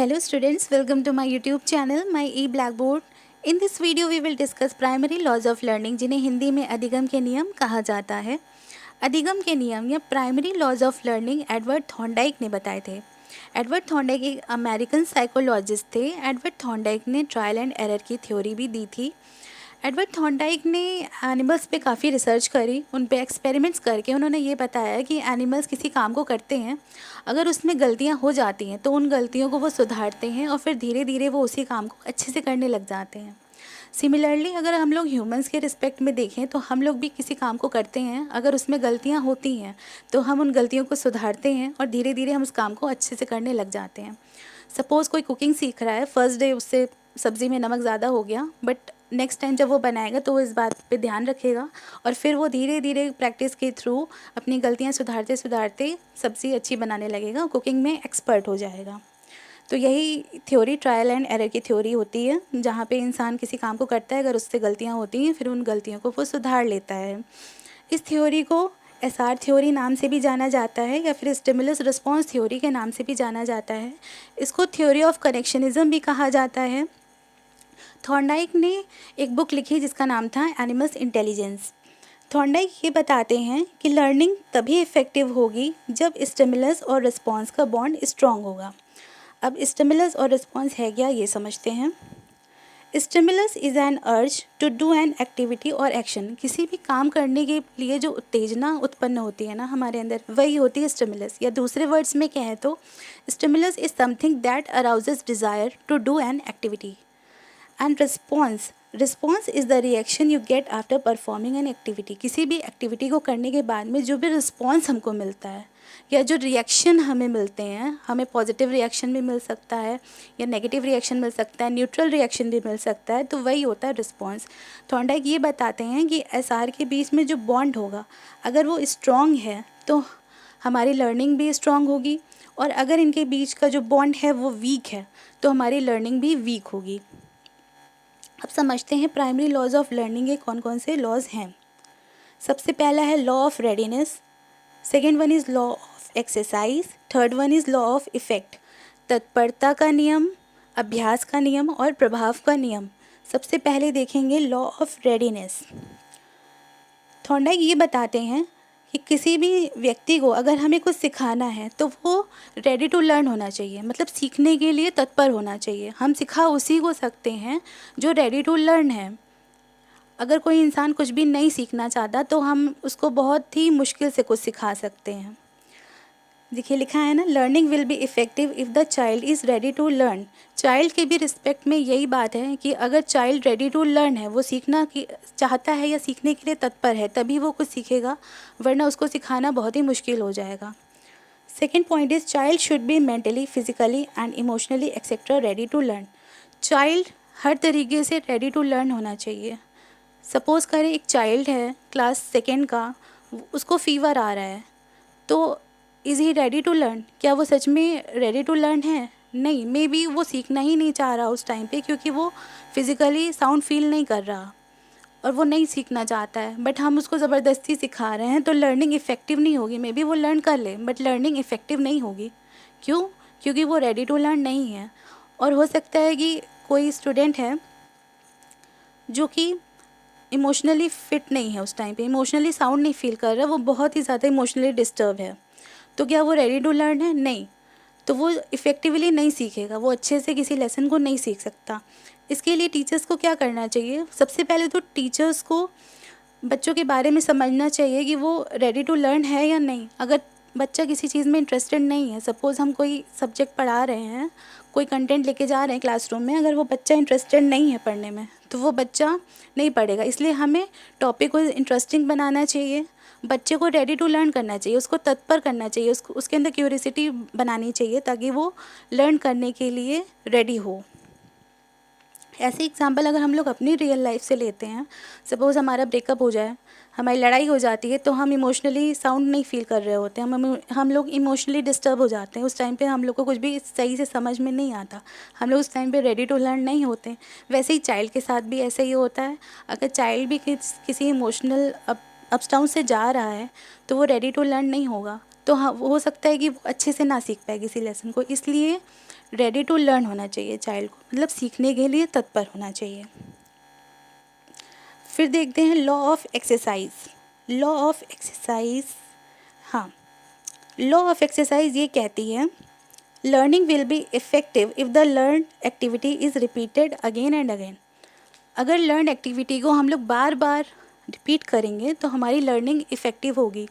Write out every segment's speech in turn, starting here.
Hello students, welcome to my YouTube channel, my e-blackboard. In this video we will discuss primary laws of learning जिन्हें हिंदी में अधिगम के नियम कहा जाता है। अधिगम के नियम या primary laws of learning Edward Thorndike ने बताए थे। एडवर्ड थॉर्नडाइक एक अमेरिकन साइकोलॉजिस्ट थे। एडवर्ड थॉर्नडाइक ने ट्रायल एंड एरर की थ्योरी भी दी थी। एडवर्ड थॉर्नडाइक ने एनिमल्स पे काफ़ी रिसर्च करी, उन पे एक्सपेरिमेंट्स करके उन्होंने ये बताया कि एनिमल्स किसी काम को करते हैं, अगर उसमें गलतियां हो जाती हैं तो उन गलतियों को वो सुधारते हैं और फिर धीरे धीरे वो उसी काम को अच्छे से करने लग जाते हैं। सिमिलरली अगर हम लोग ह्यूमंस के रिस्पेक्ट में देखें तो हम लोग भी किसी काम को करते हैं, अगर उसमें गलतियां होती हैं तो हम उन गलतियों को सुधारते हैं और धीरे धीरे हम उस काम को अच्छे से करने लग जाते हैं। सपोज़ कोई कुकिंग सीख रहा है, फर्स्ट डे उससे सब्ज़ी में नमक ज़्यादा हो गया, बट नेक्स्ट टाइम जब वो बनाएगा तो वो इस बात पे ध्यान रखेगा और फिर वो धीरे धीरे प्रैक्टिस के थ्रू अपनी गलतियाँ सुधारते सुधारते सब्ज़ी अच्छी बनाने लगेगा, कुकिंग में एक्सपर्ट हो जाएगा। तो यही थ्योरी ट्रायल एंड एरर की थ्योरी होती है, जहाँ पे इंसान किसी काम को करता है, अगर उससे गलतियाँ होती हैं फिर उन गलतियों को वो सुधार लेता है। इस थ्योरी को एसआर थ्योरी नाम से भी जाना जाता है या फिर स्टिमुलस रिस्पॉन्स थ्योरी के नाम से भी जाना जाता है। इसको थ्योरी ऑफ कनेक्शनिज्म भी कहा जाता है। थॉर्नडाइक ने एक बुक लिखी जिसका नाम था एनिमल्स इंटेलिजेंस। थॉर्नडाइक ये बताते हैं कि लर्निंग तभी इफ़ेक्टिव होगी जब स्टिमुलस और रिस्पॉन्स का बॉन्ड स्ट्रॉन्ग होगा। अब स्टिमुलस और रिस्पॉन्स है क्या, ये समझते हैं। Stimulus is an urge to do an activity और एक्शन। किसी भी काम करने के लिए जो उत्तेजना उत्पन्न होती है ना हमारे अंदर, वही होती है स्टिमुलस। या दूसरे वर्ड्स में कहें तो stimulus is something that arouses desire to do an activity. And response is the reaction you get after performing an activity. किसी भी एक्टिविटी को करने के बाद में जो भी रिस्पॉन्स हमको मिलता है या जो रिएक्शन हमें मिलते हैं, हमें पॉजिटिव रिएक्शन भी मिल सकता है या नेगेटिव रिएक्शन मिल सकता है, न्यूट्रल रिएक्शन भी मिल सकता है, तो वही होता है रिस्पॉन्स। थॉर्नडाइक ये बताते हैं कि एसआर के बीच में जो बॉन्ड होगा, अगर वो स्ट्रॉन्ग है तो हमारी लर्निंग भी स्ट्रॉन्ग होगी, और अगर इनके बीच का जो बॉन्ड है वो वीक है तो हमारी लर्निंग भी वीक होगी। अब समझते हैं प्राइमरी लॉज ऑफ लर्निंग के कौन कौन से लॉज हैं। सबसे पहला है law of readiness, second one is law of exercise, third one is law of effect, तत्परता का नियम, अभ्यास का नियम और प्रभाव का नियम। सबसे पहले देखेंगे लॉ ऑफ रेडीनेस। थॉर्नडाइक ये बताते हैं कि किसी भी व्यक्ति को अगर हमें कुछ सिखाना है तो वो रेडी टू लर्न होना चाहिए, मतलब सीखने के लिए तत्पर होना चाहिए। हम सिखा उसी को सकते हैं जो रेडी टू लर्न है। अगर कोई इंसान कुछ भी नहीं सीखना चाहता तो हम उसको बहुत ही मुश्किल से कुछ सिखा सकते हैं। देखिए लिखा है ना, learning will be effective if the child is ready to learn. Child के भी रिस्पेक्ट में यही बात है कि अगर चाइल्ड रेडी टू लर्न है, वो सीखना की चाहता है या सीखने के लिए तत्पर है, तभी वो कुछ सीखेगा, वरना उसको सिखाना बहुत ही मुश्किल हो जाएगा। Second point is child should be mentally, physically and emotionally etcetera ready to learn. Child हर तरीके से रेडी टू लर्न होना चाहिए। सपोज़ करें एक चाइल्ड है क्लास सेकेंड का, उसको फीवर आ रहा है, तो is he ready to learn? क्या वो सच में रेडी टू लर्न है? नहीं, मे बी वो सीखना ही नहीं चाह रहा उस टाइम पे, क्योंकि वो फिज़िकली साउंड फील नहीं कर रहा और वो नहीं सीखना चाहता है, बट हम उसको ज़बरदस्ती सिखा रहे हैं तो लर्निंग इफ़ेक्टिव नहीं होगी। मे बी वो लर्न कर ले बट लर्निंग इफ़ेक्टिव नहीं होगी। क्यों? क्योंकि वो रेडी टू लर्न नहीं है। और हो सकता है कि कोई स्टूडेंट है जो कि इमोशनली फिट नहीं है, उस टाइम पे इमोशनली साउंड नहीं फील कर रहा, वो बहुत ही ज़्यादा इमोशनली डिस्टर्ब है, तो क्या वो रेडी टू लर्न है? नहीं। तो वो इफ़ेक्टिवली नहीं सीखेगा, वो अच्छे से किसी लेसन को नहीं सीख सकता। इसके लिए टीचर्स को क्या करना चाहिए? सबसे पहले तो टीचर्स को बच्चों के बारे में समझना चाहिए कि वो रेडी टू लर्न है या नहीं। अगर बच्चा किसी चीज़ में इंटरेस्टेड नहीं है, सपोज़ हम कोई सब्जेक्ट पढ़ा रहे हैं, कोई कंटेंट लेके जा रहे हैं क्लासरूम में, अगर वो बच्चा इंटरेस्टेड नहीं है पढ़ने में तो वो बच्चा नहीं पढ़ेगा। इसलिए हमें टॉपिक को इंटरेस्टिंग बनाना चाहिए, बच्चे को रेडी टू लर्न करना चाहिए, उसको तत्पर करना चाहिए, उसको उसके अंदर क्यूरियोसिटी बनानी चाहिए ताकि वो लर्न करने के लिए रेडी हो। ऐसे एग्जाम्पल अगर हम लोग अपनी रियल लाइफ से लेते हैं, सपोज़ हमारा ब्रेकअप हो जाए, हमारी लड़ाई हो जाती है, तो हम इमोशनली साउंड नहीं फील कर रहे होते हैं, हम लोग इमोशनली डिस्टर्ब हो जाते हैं। उस टाइम पे हम लोग को कुछ भी सही से समझ में नहीं आता, हम लोग उस टाइम पे रेडी टू लर्न नहीं होते। वैसे ही चाइल्ड के साथ भी ऐसे ही होता है। अगर चाइल्ड भी किसी इमोशनल अप्स डाउन से जा रहा है तो वो रेडी टू लर्न नहीं होगा। तो हाँ, हो सकता है कि वो अच्छे से ना सीख पाए किसी लेसन को। इसलिए रेडी टू लर्न होना चाहिए चाइल्ड को, मतलब सीखने के लिए तत्पर होना चाहिए। फिर देखते हैं law of exercise. Law of exercise, हाँ, लॉ ऑफ एक्सरसाइज ये कहती है learning will be effective if the learn activity is repeated again and again. अगर लर्न एक्टिविटी को हम लोग बार बार रिपीट करेंगे तो हमारी लर्निंग इफ़ेक्टिव होगी।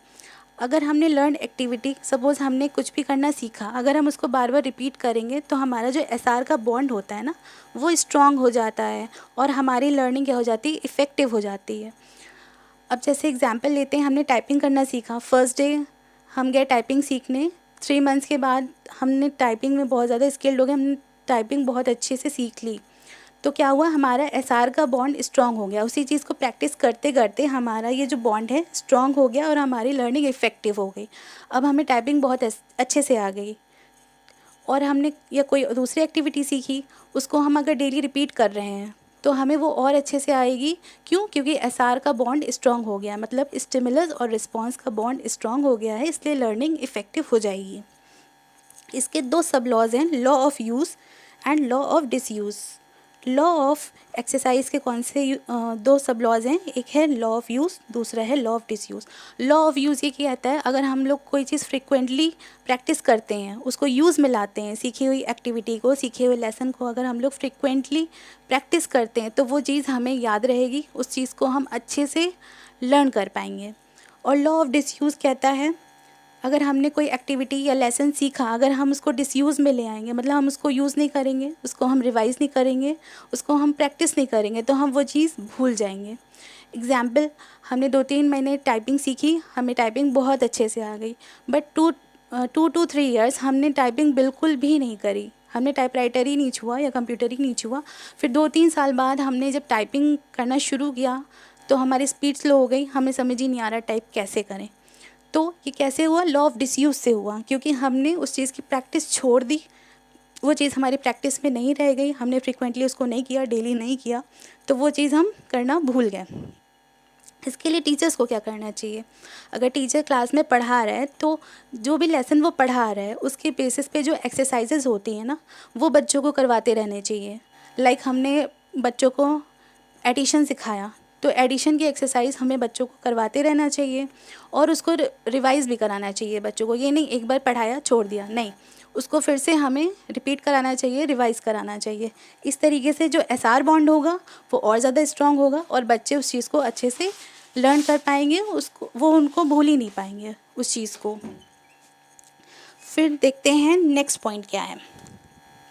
अगर हमने लर्न एक्टिविटी, सपोज़ हमने कुछ भी करना सीखा, अगर हम उसको बार बार रिपीट करेंगे तो हमारा जो एसआर का बॉन्ड होता है ना, वो स्ट्रॉन्ग हो जाता है और हमारी लर्निंग क्या हो जाती है, इफ़ेक्टिव हो जाती है। अब जैसे एग्जांपल लेते हैं, हमने टाइपिंग करना सीखा, फर्स्ट डे हम गए टाइपिंग सीखने, 3 मंथ्स के बाद हमने टाइपिंग में बहुत ज़्यादा स्किल्ड हो गए, हमने टाइपिंग बहुत अच्छे से सीख ली। तो क्या हुआ, हमारा एसआर का बॉन्ड स्ट्रॉन्ग हो गया। उसी चीज़ को प्रैक्टिस करते करते हमारा ये जो बॉन्ड है स्ट्रॉन्ग हो गया और हमारी लर्निंग इफ़ेक्टिव हो गई। अब हमें टाइपिंग बहुत अच्छे से आ गई। और हमने या कोई दूसरी एक्टिविटी सीखी, उसको हम अगर डेली रिपीट कर रहे हैं तो हमें वो और अच्छे से आएगी। क्यों? क्योंकि एसआर का बॉन्ड स्ट्रॉन्ग हो गया, मतलब स्टिमुलस और रिस्पॉन्स का बॉन्ड स्ट्रॉन्ग हो गया है, इसलिए लर्निंग इफ़ेक्टिव हो जाएगी। इसके 2 सब लॉज हैं, law of use and law of disuse. Law of exercise के कौन से 2 सब लॉज हैं, एक है लॉ ऑफ यूज़, दूसरा है law of disuse. Law of use ये कहता है अगर हम लोग कोई चीज़ फ्रिक्वेंटली प्रैक्टिस करते हैं, उसको यूज़ में लाते हैं, सीखी हुई एक्टिविटी को, सीखे हुए लेसन को अगर हम लोग फ्रिक्वेंटली प्रैक्टिस करते हैं तो वो चीज़ हमें याद रहेगी, उस चीज़ को हम अच्छे से लर्न कर पाएंगे। और लॉ ऑफ डिसयूज़ कहता है अगर हमने कोई एक्टिविटी या लेसन सीखा, अगर हम उसको डिसयूज़ में ले आएंगे, मतलब हम उसको यूज़ नहीं करेंगे, उसको हम रिवाइज़ नहीं करेंगे, उसको हम प्रैक्टिस नहीं करेंगे, तो हम वो चीज़ भूल जाएंगे। एग्ज़ाम्पल, हमने 2-3 महीने टाइपिंग सीखी, हमें टाइपिंग बहुत अच्छे से आ गई, बट 2 to 3 ईयर्स हमने टाइपिंग बिल्कुल भी नहीं करी, हमने टाइपराइटर ही नहीं छुआ या कंप्यूटर ही नहीं छुआ। फिर 2-3 साल बाद हमने जब टाइपिंग करना शुरू किया तो हमारी स्पीड स्लो हो गई, हमें समझ ही नहीं आ रहा टाइप कैसे करें। तो ये कैसे हुआ, लॉ ऑफ डिसयूज़ से हुआ, क्योंकि हमने उस चीज़ की प्रैक्टिस छोड़ दी, वो चीज़ हमारी प्रैक्टिस में नहीं रह गई, हमने फ्रिक्वेंटली उसको नहीं किया, डेली नहीं किया, तो वो चीज़ हम करना भूल गए। इसके लिए टीचर्स को क्या करना चाहिए, अगर टीचर क्लास में पढ़ा रहा है तो जो भी लेसन वो पढ़ा रहा है उसके बेसिस पे जो एक्सरसाइजेज होती हैं ना, वो बच्चों को करवाते रहने चाहिए। लाइक हमने बच्चों को एडिशन सिखाया, तो एडिशन की एक्सरसाइज हमें बच्चों को करवाते रहना चाहिए और उसको रिवाइज़ भी कराना चाहिए बच्चों को। ये नहीं एक बार पढ़ाया छोड़ दिया, नहीं, उसको फिर से हमें रिपीट कराना चाहिए, रिवाइज़ कराना चाहिए। इस तरीके से जो एसआर बॉन्ड होगा वो और ज़्यादा स्ट्रॉन्ग होगा और बच्चे उस चीज़ को अच्छे से लर्न कर पाएंगे, उसको वो उनको भूल ही नहीं पाएंगे उस चीज़ को। फिर देखते हैं नेक्स्ट पॉइंट क्या है।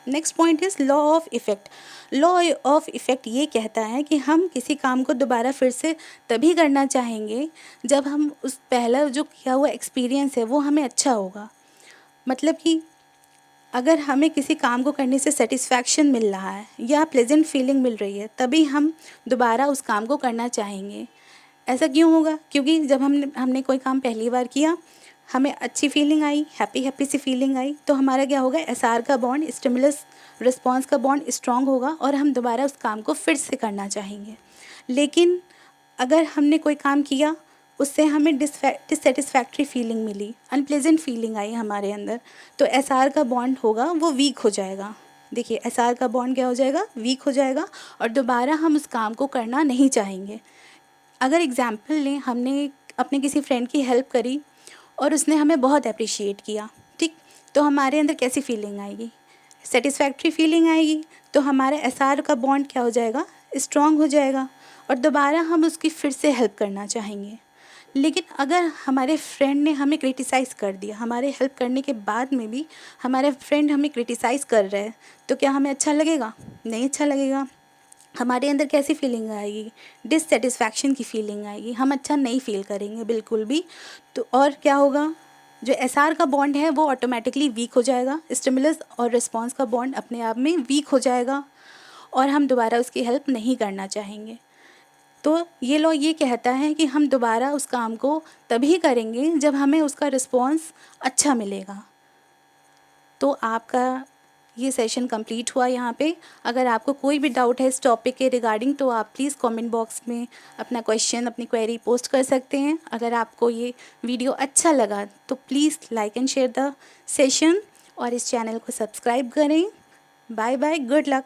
Next point is law of effect. Law of effect ये कहता है कि हम किसी काम को दोबारा फिर से तभी करना चाहेंगे जब हम उस पहला जो किया हुआ एक्सपीरियंस है वो हमें अच्छा होगा। मतलब कि अगर हमें किसी काम को करने से सेटिस्फैक्शन मिल रहा है या प्लेजेंट फीलिंग मिल रही है, तभी हम दोबारा उस काम को करना चाहेंगे। ऐसा क्यों होगा? क्योंकि जब हमने कोई काम पहली बार किया, हमें अच्छी फीलिंग आई, हैप्पी सी फीलिंग आई, तो हमारा क्या होगा, एसआर का बॉन्ड, स्टिमुलस रिस्पॉन्स का बॉन्ड स्ट्रॉन्ग होगा और हम दोबारा उस काम को फिर से करना चाहेंगे। लेकिन अगर हमने कोई काम किया, उससे हमें डिससेटिस्फैक्ट्री फीलिंग मिली, अनप्लेजेंट फीलिंग आई हमारे अंदर, तो एसआर का बॉन्ड होगा वो वीक हो जाएगा। देखिए, एसआर का बॉन्ड क्या हो जाएगा, वीक हो जाएगा और दोबारा हम उस काम को करना नहीं चाहेंगे। अगर एग्ज़ाम्पल लें, हमने अपने किसी फ्रेंड की हेल्प करी और उसने हमें बहुत अप्रिशिएट किया, ठीक, तो हमारे अंदर कैसी फीलिंग आएगी, सेटिस्फैक्ट्री फीलिंग आएगी, तो हमारा एसआर का बॉन्ड क्या हो जाएगा, स्ट्रॉन्ग हो जाएगा और दोबारा हम उसकी फिर से हेल्प करना चाहेंगे। लेकिन अगर हमारे फ्रेंड ने हमें क्रिटिसाइज़ कर दिया, हमारे हेल्प करने के बाद में भी हमारे फ्रेंड हमें क्रिटिसाइज़ कर रहे हैं, तो क्या हमें अच्छा लगेगा? नहीं अच्छा लगेगा। हमारे अंदर कैसी फीलिंग आएगी, डिससेटिस्फैक्शन की फीलिंग आएगी, हम अच्छा नहीं फील करेंगे बिल्कुल भी। तो और क्या होगा, जो एसआर का बॉन्ड है वो ऑटोमेटिकली वीक हो जाएगा, स्टिमुलस और रिस्पॉन्स का बॉन्ड अपने आप में वीक हो जाएगा और हम दोबारा उसकी हेल्प नहीं करना चाहेंगे। तो ये लॉ ये कहता है कि हम दोबारा उस काम को तभी करेंगे जब हमें उसका रिस्पॉन्स अच्छा मिलेगा। तो आपका ये सेशन कंप्लीट हुआ यहाँ पे। अगर आपको कोई भी डाउट है इस टॉपिक के रिगार्डिंग तो आप प्लीज़ कमेंट बॉक्स में अपना क्वेश्चन, अपनी क्वेरी पोस्ट कर सकते हैं। अगर आपको ये वीडियो अच्छा लगा तो please like and share the session और इस चैनल को सब्सक्राइब करें। Bye bye, good luck.